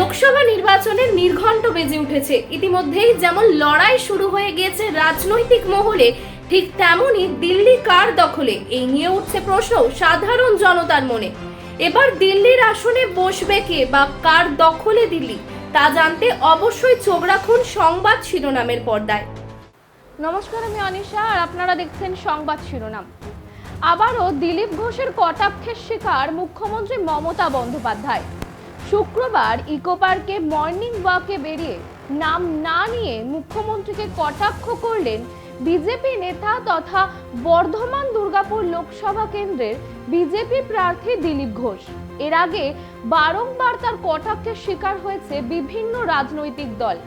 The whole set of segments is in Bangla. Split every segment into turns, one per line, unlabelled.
লোকসভা নির্বাচনের নির্ঘণ্ট বেজে উঠেছে। ইতিমধ্যেই যেমন লড়াই শুরু হয়ে গিয়েছে রাজনৈতিক মহলে, ঠিক তেমনই দিল্লি কার দখলে এই নিয়ে উঠছে প্রশ্ন সাধারণ জনতার মনে। এবার দিল্লির আসনে বসবে কে বা কার দখলে দিল্লি, তা জানতে অবশ্যই চোখ রাখুন সংবাদ শিরোনামের পর্দায়। নমস্কার, আমি অনিশা আর আপনারা দেখছেন সংবাদ শিরোনাম। আবারও দিলীপ ঘোষের কটাক্ষের শিকার মুখ্যমন্ত্রী মমতা বন্দ্যোপাধ্যায়। শুক্রবার ইকো পার্কে মর্নিং ওয়াকে বেরিয়ে নাম না নিয়ে মুখ্যমন্ত্রীকে কটাক্ষ করলেন বিজেপি নেতা তথা বর্ধমান দুর্গাপুর লোকসভা কেন্দ্রের বিজেপি প্রার্থী দিলীপ ঘোষ। এর আগে বারংবার তার কটাক্ষের শিকার হয়েছে বিভিন্ন রাজনৈতিক দল।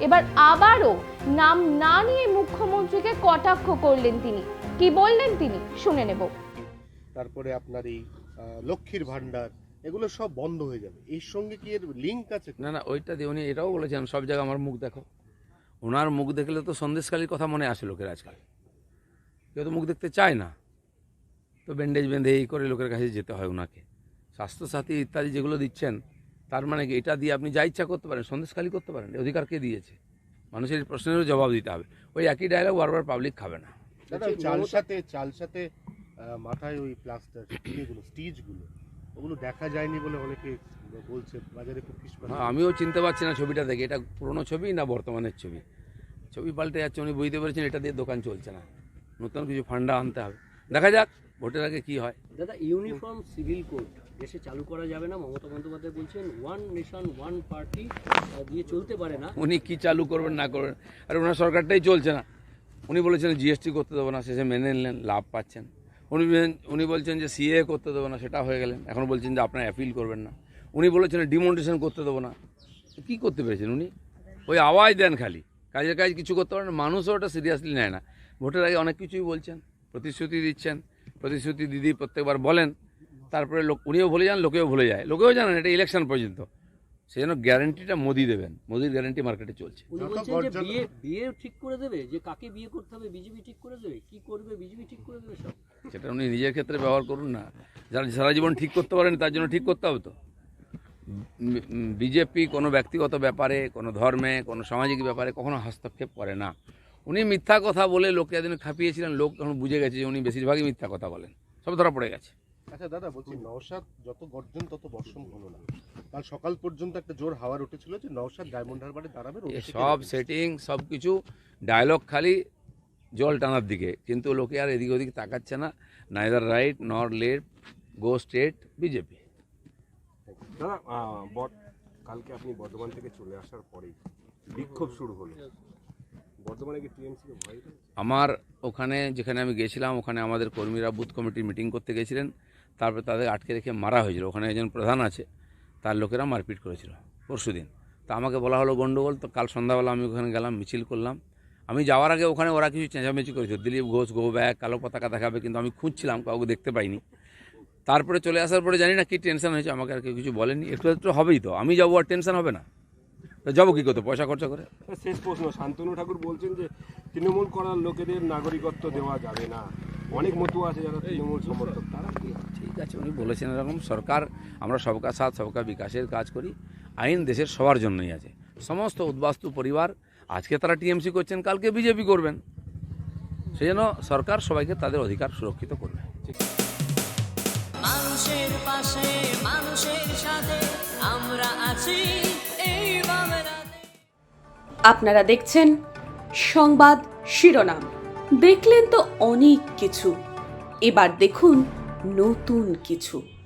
এবার আবারও নাম না নিয়ে মুখ্যমন্ত্রীকে কটাক্ষ করলেন তিনি। কি বললেন তিনি শুনে নেব।
তারপরে আপনার এই লক্ষ্মীর ভান্ডার এগুলো সব বন্ধ হয়ে যাবে, এর সঙ্গে কি এর লিঙ্ক আছে?
না, ওইটা দিয়ে উনি এটাও বলেছেন সব জায়গায় আমার মুখ দেখো। ওনার মুখ দেখলে তো সন্দেশখালির কথা মনে আসে লোকের। আজকাল কেউ তো মুখ দেখতে চায় না, তো ব্যান্ডেজ বেঁধে এই করে লোকের কাছে যেতে হয় ওনাকে। স্বাস্থ্যসাথী ইত্যাদি যেগুলো দিচ্ছেন, তার মানে কি এটা দিয়ে আপনি যা ইচ্ছা করতে পারেন, সন্দেশখালি করতে পারেন? অধিকার কে দিয়েছে? মানুষের প্রশ্নেরও জবাব দিতে হবে। ওই একই ডায়লগ বারবার পাবলিক খাবে না।
চাল সাথে মাথায় ওই প্লাস্টার এগুলো স্টিচগুলো ওগুলো দেখা যায়নি বলে অনেকে বলছে, বাজারে খুব
আমিও চিনতে পারছি না ছবিটা দেখে, এটা পুরনো ছবি না বর্তমানের ছবি। ছবি পাল্টে যাচ্ছে, উনি বুঝতে পেরেছেন এটা দিয়ে দোকান চলছে না, নতুন কিছু ফান্ডা আনতে হবে। দেখা যাক ভোটের আগে কি হয়।
দাদা, ইউনিফর্ম সিভিল কোড দেশে চালু করা যাবে না, মমতা বন্দ্যোপাধ্যায় বলছেন ওয়ান নেশন ওয়ান পার্টি দিয়ে চলতে পারে না।
উনি কি চালু করবেন না করবেন, আর ওনার সরকারটাই চলছে না। উনি বলেছেন জিএসটি করতে দেবো না, শেষে মেনে নিলেন, লাভ পাচ্ছেন। উনি বলছেন যে সিএ করতে দেবো না, সেটা হয়ে গেলেন। এখন বলছেন যে আপনার অ্যাপিল করবেন না। উনি বলেছেন ডিমনিটেশন করতে দেবো না। কী করতে পেরেছেন উনি? ওই আওয়াজ দেন খালি, কাজের কাজ কিছু করতে পারেন। মানুষও ওটা সিরিয়াসলি নেয় না। ভোটের আগে অনেক কিছুই বলছেন, প্রতিশ্রুতি দিচ্ছেন, প্রতিশ্রুতি দিদি প্রত্যেকবার বলেন, তারপরে উনিও ভুলে যান, লোকেও ভুলে যায়। লোকেও জানেন এটা ইলেকশন পর্যন্ত। সেই জন্য গ্যারান্টিটা মোদি দেবেন, মোদির গ্যারান্টি মার্কেটে চলছে।
উনি বলছেন যে বিয়ে ঠিক করে দেবে, যে কাকে বিয়ে করতে হবে বিজেপি ঠিক করে দেবে, কি করবে বিজেপি ঠিক করে দেবে সব।
সেটা উনি নিজের ক্ষেত্রে ব্যবহার করুন না। যারা সারা জীবন ঠিক করতে পারেন তার জন্য ঠিক করতে হবে তো। বিজেপি কোনো ব্যক্তিগত ব্যাপারে, কোনো ধর্মে, কোনো সামাজিক ব্যাপারে কখনো হস্তক্ষেপ করে না। উনি মিথ্যা কথা বলে লোককে এদিন খাপিয়েছিলেন, লোক এখন বুঝে গেছে যে উনি বেশিরভাগই মিথ্যা কথা বলেন, সব ধরা পড়ে গেছে।
আচ্ছা দাদা, বলছি নওশাদ যত গর্জন তত বর্ষণ হলো না। কাল সকাল পর্যন্ত একটা জোর হাওয়ার উঠেছিল যে নওশাদ ডায়মন্ড হারবারে দাঁড়াবে।
সব সেটিং, সব কিছু ডায়লগ, খালি জল টানার দিকে, কিন্তু লোকে আর এদিক ওদিক তাকাচ্ছে না। নাইদার রাইট নর লেফট, গো স্ট্রেট বিজেপি।
দাদা, কালকে আপনি বর্ধমান থেকে চলে আসার পরেই বিক্ষোভ শুরু হলো। বর্ধমানে কি টিএমসি ভয়?
আমার ওখানে যেখানে আমি গেছিলাম, ওখানে আমাদের কর্মীরা বুথ কমিটির মিটিং করতে গেছিলেন। তারপরে তাদের আটকে রেখে মারা হয়েছিল। ওখানে একজন প্রধান আছে, তার লোকেরা মারপিট করেছিল পরশুদিন। তা আমাকে বলা হলো গন্ডগোল। তো কাল সন্ধ্যাবেলা আমি ওখানে গেলাম, মিছিল করলাম। আমি যাওয়ার আগে ওখানে ওরা কিছু চেঁচামেচি করেছিল, দিলীপ ঘোষ গো ব্যাক, কালো পতাকা দেখাবে, কিন্তু আমি খুঁজছিলাম, কাউকে দেখতে পাইনি। তারপরে চলে আসার পরে জানি না কি টেনশন হয়েছে, আমাকে আর কেউ কিছু বলেনি। একটু একটু হবেই তো, আমি যাবো আর টেনশন হবে না? তো যাবো কী করতে, পয়সা খরচা করে?
শেষ প্রশ্ন, শান্তনু ঠাকুর বলছেন যে তৃণমূল করার লোকেদের নাগরিকত্ব দেওয়া যাবে না। অনেক মতো আছে যারা তৃণমূল সমর্থক, তারা কি?
ঠিক আছে, উনি বলেছেন এরকম। সরকার, আমরা সবকা সাথ সবকা বিকাশের কাজ করি। আইন দেশের সবার জন্যই আছে। সমস্ত উদ্বাস্তু পরিবার আজকে তারা টিএমসি করছেন, কালকে বিজেপি করবেন। সেই জন্য সরকার সবাইকে তাদের অধিকার সুরক্ষিত করবে।
মানুষের পাশে, মানুষের সাথে আমরা আছি এই বাংলাতে।
আপনারা দেখছেন সংবাদ শিরোনাম। দেখলেন তো অনেক কিছু, এবার দেখুন নতুন কিছু।